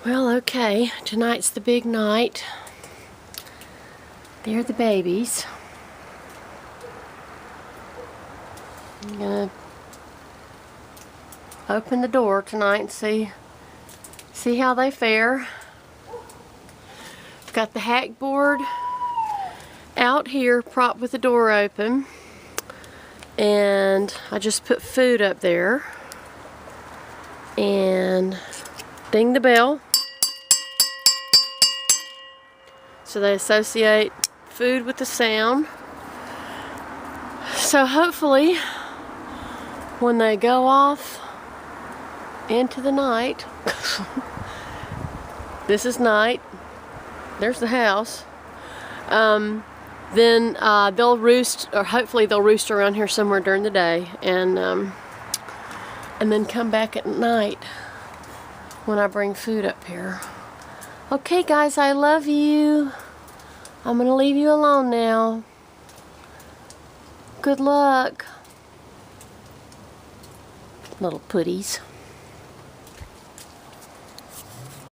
Well, okay, tonight's the big night. They're the babies. I'm gonna open the door tonight and see how they fare. I've got the hack board out here propped with the door open, and I just put food up there and ding the bell so they associate food with the sound. So hopefully when they go off into the night, this is night, there's the house, then they'll roost, or hopefully they'll roost around here somewhere during the day, and then come back at night when I bring food up here. Okay guys, I love you. I'm gonna leave you alone now. Good luck, little putties.